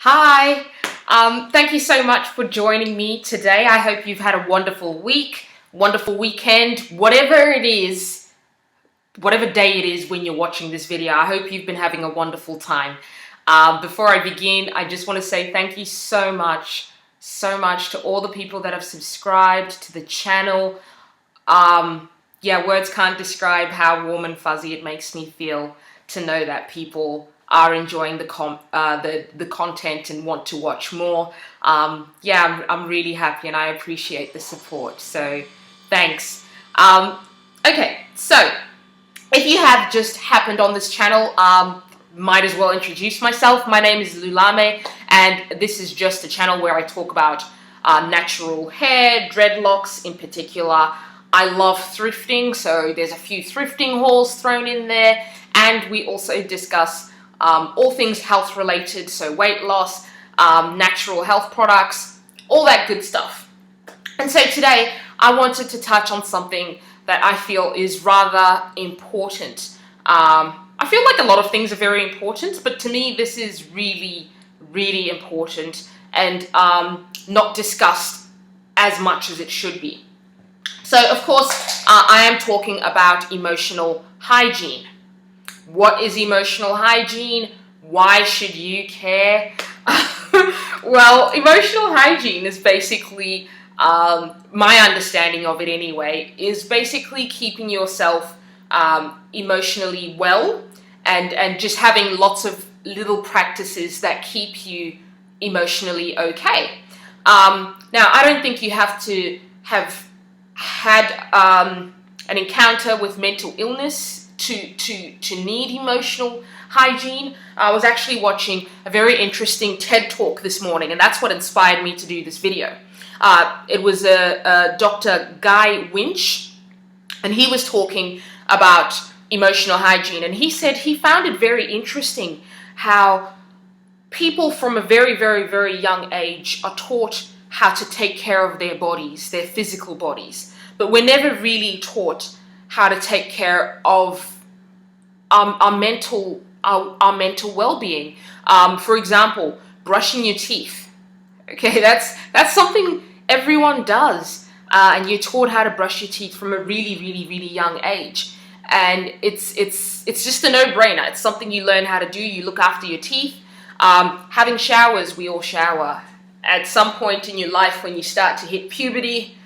Hi, thank you so much for joining me today. I hope you've had a wonderful week, wonderful weekend, whatever day it is when you're watching this video. I hope you've been having a wonderful time. Before I begin, I just want to say thank you so much to all the people that have subscribed to the channel. Yeah, words can't describe how warm and fuzzy it makes me feel to know that people are enjoying the content and want to watch more. Yeah, I'm really happy and I appreciate the support. So thanks. Okay, so if you have just happened on this channel, might as well introduce myself. My name is Lulame, and this is just a channel where I talk about natural hair, dreadlocks in particular. I love thrifting, so there's a few thrifting hauls thrown in there, and we also discuss all things health related, so weight loss, natural health products, all that good stuff. And so today I wanted to touch on something that I feel is rather important. I feel like a lot of things are very important, but to me this is really, really important and not discussed as much as it should be. So of course, I am talking about emotional hygiene. What is emotional hygiene? Why should you care? Well, emotional hygiene is basically, my understanding of it anyway, is basically keeping yourself emotionally well and just having lots of little practices that keep you emotionally okay. Now, I don't think you have to have had an encounter with mental illness to need emotional hygiene. I was actually watching a very interesting TED Talk this morning, and that's what inspired me to do this video. It was a Dr. Guy Winch, and he was talking about emotional hygiene, and he said he found it very interesting how people from a very, very, very young age are taught how to take care of their bodies, their physical bodies, but we're never really taught how to take care of our mental well-being. For example, brushing your teeth. Okay, that's something everyone does, and you're taught how to brush your teeth from a really, really, really young age, and it's just a no-brainer. It's something you learn how to do. You look after your teeth. Having showers, we all shower. At some point in your life, when you start to hit puberty,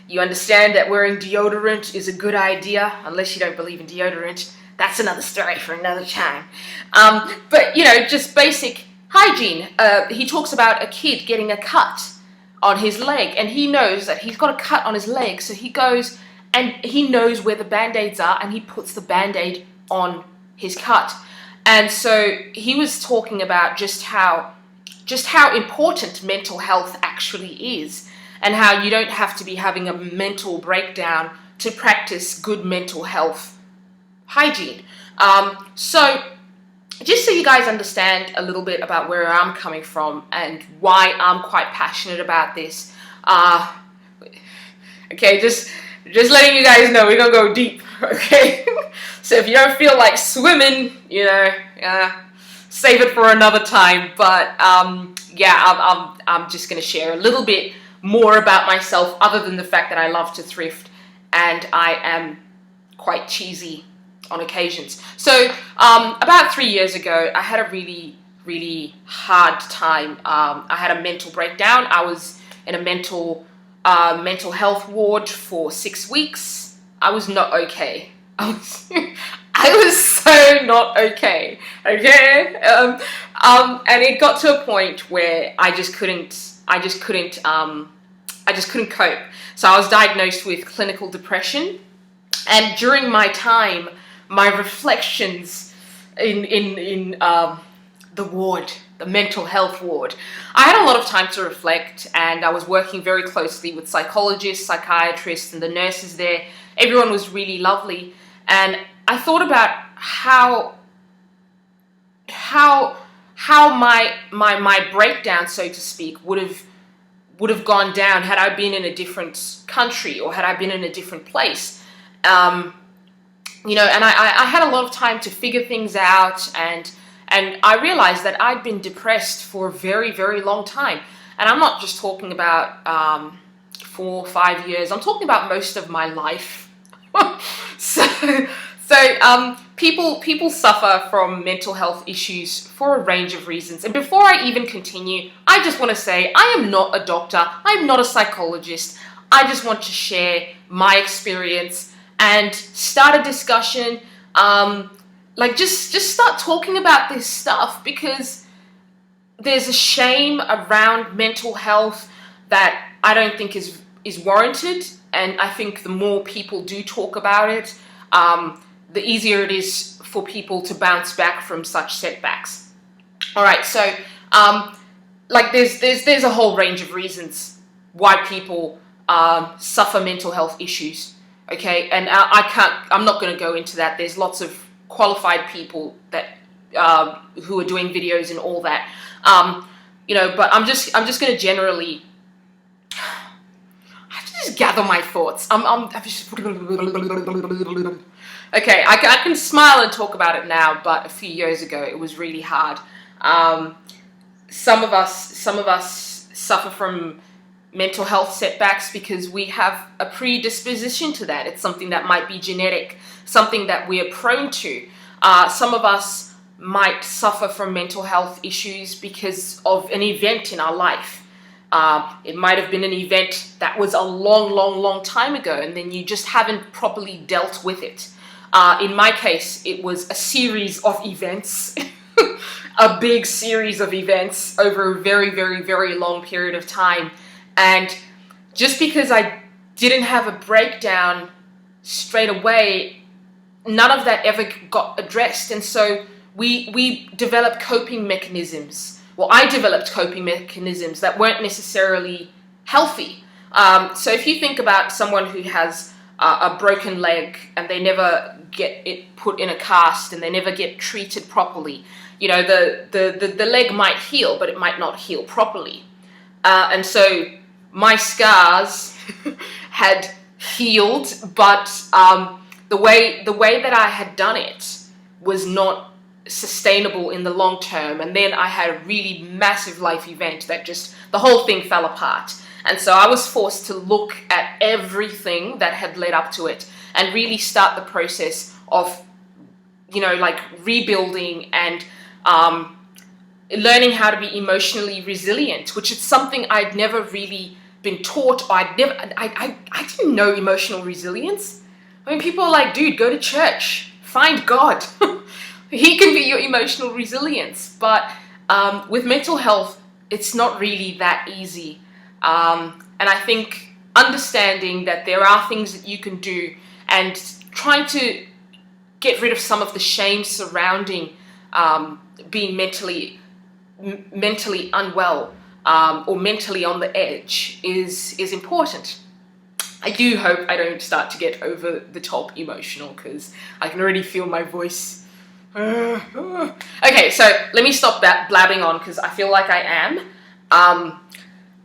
you understand that wearing deodorant is a good idea, unless you don't believe in deodorant. That's another story for another time. But, you know, just basic hygiene. He talks about a kid getting a cut on his leg, and he knows that he's got a cut on his leg, so he goes and he knows where the Band-Aids are, and he puts the Band-Aid on his cut. And so he was talking about just how important mental health actually is, and how you don't have to be having a mental breakdown to practice good mental health hygiene. So just so you guys understand a little bit about where I'm coming from and why I'm quite passionate about this, okay, just letting you guys know we're gonna go deep, okay? So if you don't feel like swimming, you know, save it for another time. But yeah, I'm just gonna share a little bit more about myself, other than the fact that I love to thrift and I am quite cheesy on occasions. So about 3 years ago, I had a really, really hard time. I had a mental breakdown. I was in a mental health ward for 6 weeks. I was not okay. I was so not okay. Okay, and it got to a point where I just couldn't cope. So I was diagnosed with clinical depression, and during my time, my reflections in the ward, the mental health ward, I had a lot of time to reflect, and I was working very closely with psychologists, psychiatrists, and the nurses there. Everyone was really lovely, and I thought about how my breakdown, so to speak, would have gone down had I been in a different country or had I been in a different place. You know, and I had a lot of time to figure things out and And I realized that I'd been depressed for a very, very long time. And I'm not just talking about 4 or 5 years. I'm talking about most of my life. so people suffer from mental health issues for a range of reasons. And before I even continue, I just want to say I am not a doctor. I'm not a psychologist. I just want to share my experience and start a discussion. Just start talking about this stuff, because there's a shame around mental health that I don't think is warranted. And I think the more people do talk about it, the easier it is for people to bounce back from such setbacks. All right, so there's a whole range of reasons why people suffer mental health issues. Okay, and I'm not going to go into that. There's lots of qualified people that who are doing videos and all that. But I'm just going to generally. I have to just gather my thoughts. I'm just. Okay, I can smile and talk about it now, but a few years ago it was really hard. Some of us suffer from mental health setbacks because we have a predisposition to that. It's something that might be genetic, something that we are prone to. Some of us might suffer from mental health issues because of an event in our life. It might have been an event that was a long time ago, and then you just haven't properly dealt with it. In my case, it was a series of events, a big series of events over a very, very, very long period of time. And just because I didn't have a breakdown straight away, none of that ever got addressed. And so we developed coping mechanisms. Well, I developed coping mechanisms that weren't necessarily healthy. So if you think about someone who has a broken leg and they never get it put in a cast and they never get treated properly, the leg might heal, but it might not heal properly. And so my scars had healed, but the way that I had done it was not sustainable in the long term. And then I had a really massive life event that just, the whole thing fell apart. And so I was forced to look at everything that had led up to it and really start the process of, rebuilding and learning how to be emotionally resilient, which is something I'd never really been taught. I didn't know emotional resilience. I mean, people are like, dude, go to church, find God. He can be your emotional resilience. But with mental health, it's not really that easy. And I think understanding that there are things that you can do and trying to get rid of some of the shame surrounding being mentally unwell or mentally on the edge is important. I do hope I don't start to get over the top emotional, because I can already feel my voice. Okay, so let me stop blabbing on, because I feel like I am.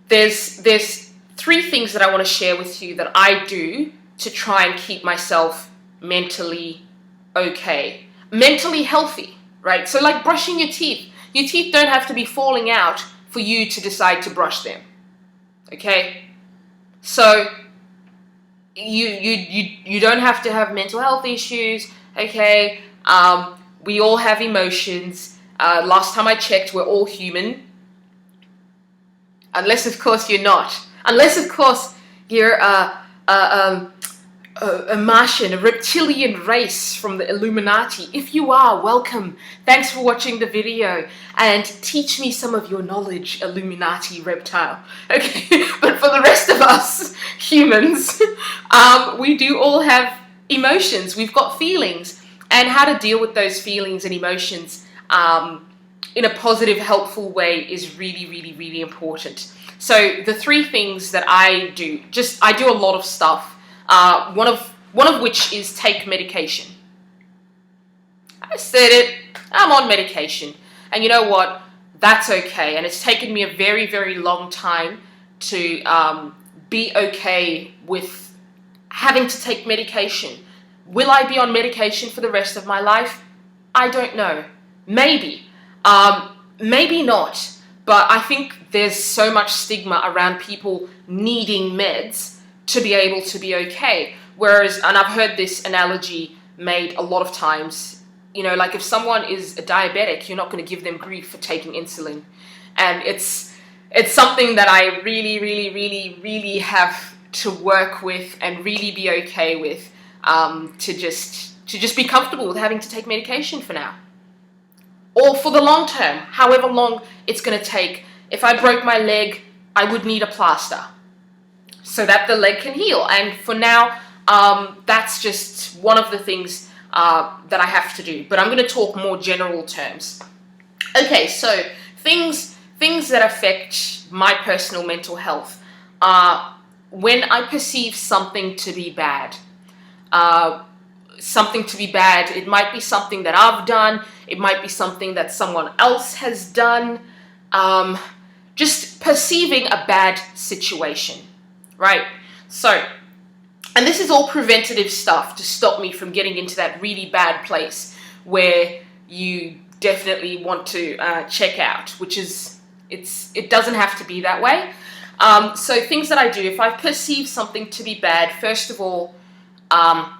There's 3 things that I want to share with you that I do to try and keep myself mentally okay, mentally healthy, right? So like brushing your teeth. Your teeth don't have to be falling out for you to decide to brush them, okay? So you don't have to have mental health issues, okay? We all have emotions. Last time I checked, we're all human. Unless, of course, you're not. Unless, of course, you're a Martian, a reptilian race from the Illuminati. If you are, welcome. Thanks for watching the video. And teach me some of your knowledge, Illuminati reptile. Okay, but for the rest of us, humans, we do all have emotions. We've got feelings. And how to deal with those feelings and emotions in a positive, helpful way is really, really, really important. So the 3 things that I do, I do a lot of stuff. One of which is take medication. I said it, I'm on medication. And you know what? That's okay. And it's taken me a very, very long time to be okay with having to take medication. Will I be on medication for the rest of my life? I don't know. Maybe. Maybe not, but I think there's so much stigma around people needing meds to be able to be okay. Whereas, and I've heard this analogy made a lot of times, like if someone is a diabetic, you're not going to give them grief for taking insulin. And it's something that I really, really, really, really have to work with and really be okay with, to just be comfortable with having to take medication for now. Or for the long term, however long it's going to take. If I broke my leg, I would need a plaster so that the leg can heal. And for now, that's just one of the things that I have to do. But I'm going to talk more general terms. Okay, so things that affect my personal mental health are when I perceive something to be bad. It might be something that I've done. It might be something that someone else has done. Just perceiving a bad situation, right? So, and this is all preventative stuff to stop me from getting into that really bad place where you definitely want to check out, which is, it doesn't have to be that way. So things that I do, if I perceive something to be bad, first of all, I'll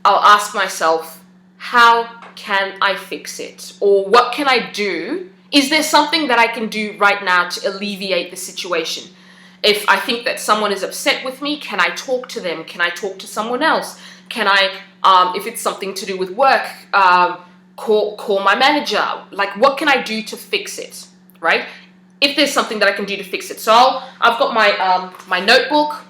ask myself, how can I fix it? Or what can I do? Is there something that I can do right now to alleviate the situation? If I think that someone is upset with me, can I talk to them? Can I talk to someone else? Can I, if it's something to do with work, call my manager? Like, what can I do to fix it, right? If there's something that I can do to fix it. So I've got my notebook,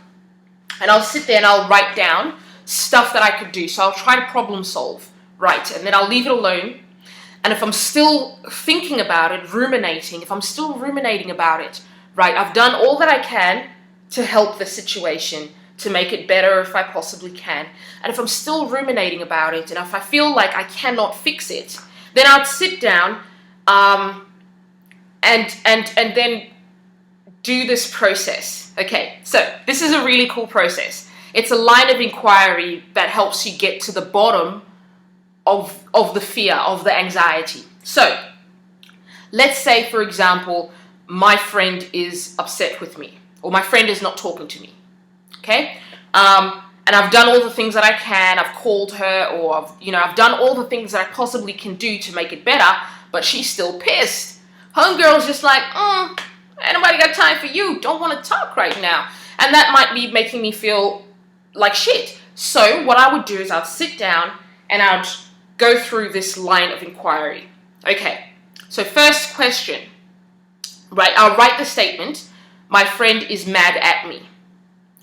and I'll sit there and I'll write down stuff that I could do. So I'll try to problem solve, right? And then I'll leave it alone. And if I'm still thinking about it, if I'm still ruminating about it, right, I've done all that I can to help the situation, to make it better if I possibly can. And if I'm still ruminating about it, and if I feel like I cannot fix it, then I'd sit down and then do this process. Okay, so this is a really cool process. It's a line of inquiry that helps you get to the bottom of the fear, of the anxiety. So let's say, for example, my friend is upset with me, or my friend is not talking to me. Okay, and I've done all the things that I can. I've called her, or I've done all the things that I possibly can do to make it better, but she's still pissed. Homegirl's just like, ain't nobody got time for you. Don't want to talk right now. And that might be making me feel like shit. So what I would do is I'd sit down and I'd go through this line of inquiry. Okay, so first question, right? I'll write the statement, my friend is mad at me.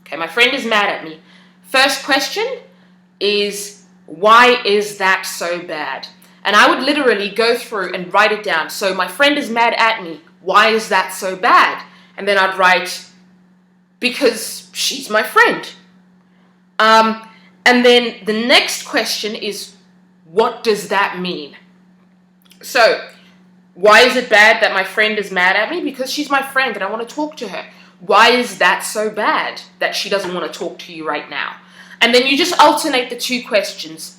Okay, my friend is mad at me. First question is, why is that so bad? And I would literally go through and write it down. So my friend is mad at me. Why is that so bad? And then I'd write, because she's my friend. And then the next question is, what does that mean? So, why is it bad that my friend is mad at me? Because she's my friend and I want to talk to her. Why is that so bad that she doesn't want to talk to you right now? And then you just alternate the two questions.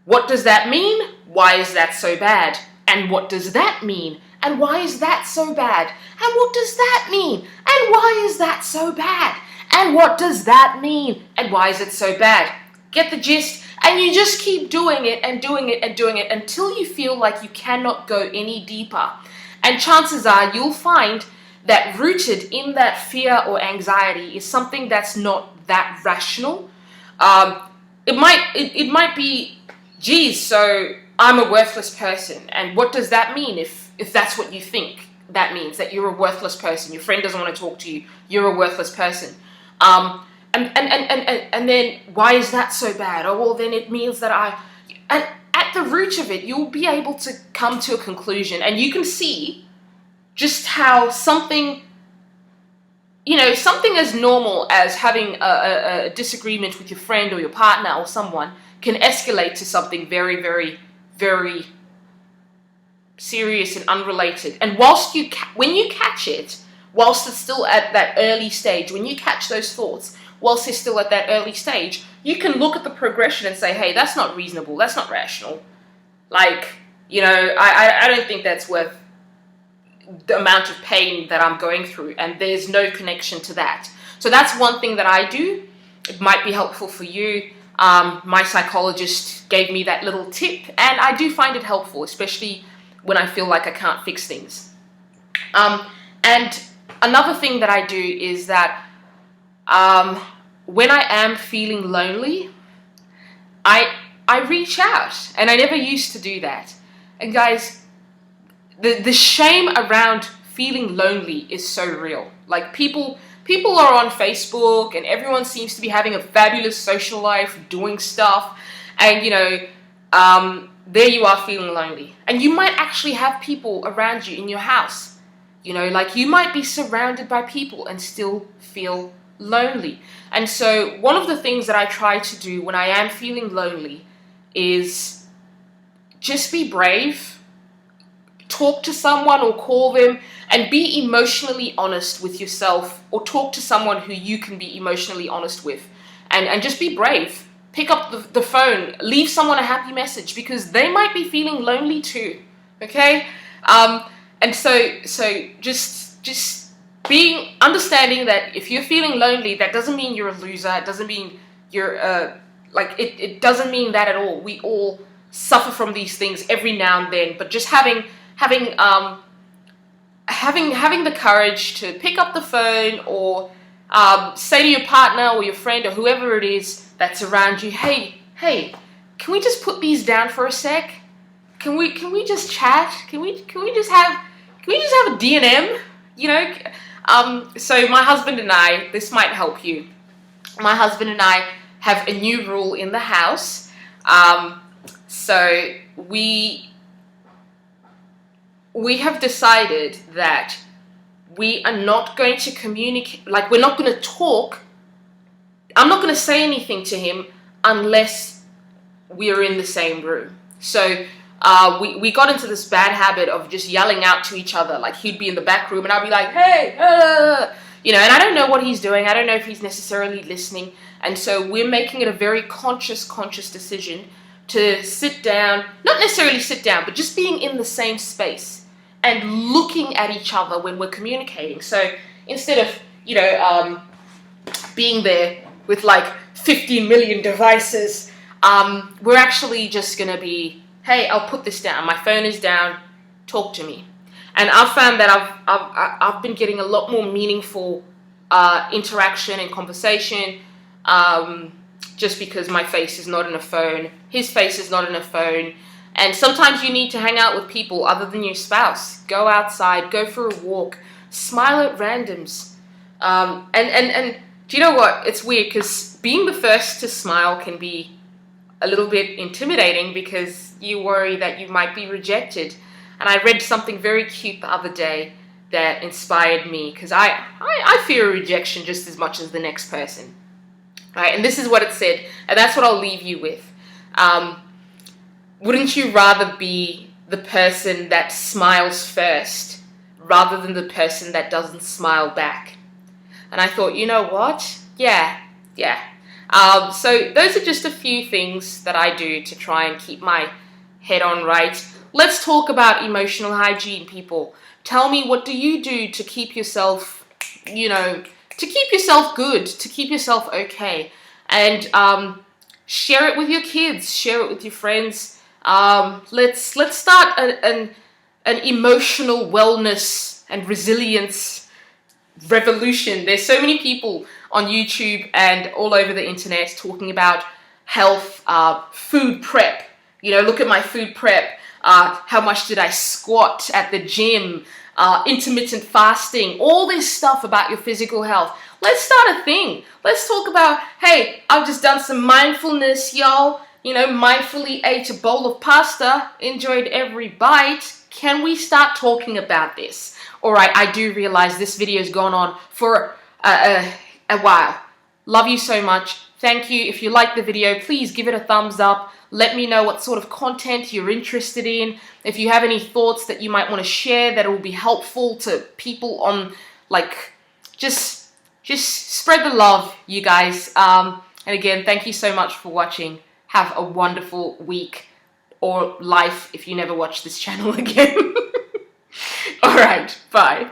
What does that mean? Why is that so bad? And what does that mean? And why is that so bad? And what does that mean? And why is that so bad? And what does that mean? And why is it so bad? Get the gist? And you just keep doing it and doing it and doing it until you feel like you cannot go any deeper. And chances are you'll find that rooted in that fear or anxiety is something that's not that rational. It might be, geez, so I'm a worthless person. And what does that mean if that's what you think that means, that you're a worthless person, your friend doesn't want to talk to you, you're a worthless person. And then why is that so bad? Oh, well, then it means that and at the root of it, you'll be able to come to a conclusion, and you can see just how something as normal as having a disagreement with your friend or your partner or someone can escalate to something very, very, very serious and unrelated. And when you catch it, whilst it's still at that early stage, when you catch those thoughts, whilst they're still at that early stage, you can look at the progression and say, hey, that's not reasonable, that's not rational. Like, You know, I don't think that's worth the amount of pain that I'm going through, and there's no connection to that. So that's one thing that I do. It might be helpful for you. My psychologist gave me that little tip, and I do find it helpful, especially when I feel like I can't fix things. And another thing that I do is that when I am feeling lonely, I reach out, and I never used to do that. And guys, the shame around feeling lonely is so real. Like people are on Facebook, and everyone seems to be having a fabulous social life, doing stuff, and you know, there you are feeling lonely. And you might actually have people around you in your house. You know, like you might be surrounded by people and still feel lonely. And so one of the things that I try to do when I am feeling lonely is just be brave, talk to someone or call them, and be emotionally honest with yourself, or talk to someone who you can be emotionally honest with, and just be brave. Pick up the phone, leave someone a happy message, because they might be feeling lonely too, okay? And so just understanding that if you're feeling lonely, that doesn't mean you're a loser. It doesn't mean you're it doesn't mean that at all. We all suffer from these things every now and then, but just having the courage to pick up the phone, or say to your partner or your friend or whoever it is that's around you, hey, can we just put these down for a sec? Can we just chat? Can we just have a D&M? You know, so my husband and I, this might help you. My husband and I have a new rule in the house. So we have decided that we are not going to communicate, like we're not going to talk. I'm not going to say anything to him unless we're in the same room. So we got into this bad habit of just yelling out to each other. Like he'd be in the back room and I'd be like, hey, you know, and I don't know what he's doing. I don't know if he's necessarily listening. And so we're making it a very conscious decision to sit down, not necessarily sit down, but just being in the same space and looking at each other when we're communicating. So instead of, you know, being there with like 50 million devices, we're actually just going to be, hey, I'll put this down. My phone is down. Talk to me. And I've found that I've been getting a lot more meaningful interaction and conversation, just because my face is not in a phone, his face is not in a phone. And sometimes you need to hang out with people other than your spouse. Go outside, go for a walk, smile at randoms. And do you know what? It's weird because being the first to smile can be a little bit intimidating because you worry that you might be rejected. And I read something very cute the other day that inspired me, because I fear rejection just as much as the next person. Right? And this is what it said, and that's what I'll leave you with. Wouldn't you rather be the person that smiles first rather than the person that doesn't smile back? And I thought, you know what? Yeah. So those are just a few things that I do to try and keep my head on right. Let's talk about emotional hygiene, people. Tell me, what do you do to keep yourself, you know, to keep yourself good, to keep yourself okay? And share it with your kids, share it with your friends. Let's start an emotional wellness and resilience revolution. There's so many people on YouTube and all over the internet talking about health, food prep. You know, look at my food prep. How much did I squat at the gym? Intermittent fasting, all this stuff about your physical health. Let's start a thing. Let's talk about, hey, I've just done some mindfulness, y'all. You know, mindfully ate a bowl of pasta, enjoyed every bite. Can we start talking about this? All right, I do realize this video has gone on for a while. Love you so much. Thank you. If you like the video, please give it a thumbs up. Let me know what sort of content you're interested in. If you have any thoughts that you might want to share that will be helpful to people on, like, just spread the love, you guys. And again, thank you so much for watching. Have a wonderful week. or life if you never watch this channel again. All right, bye.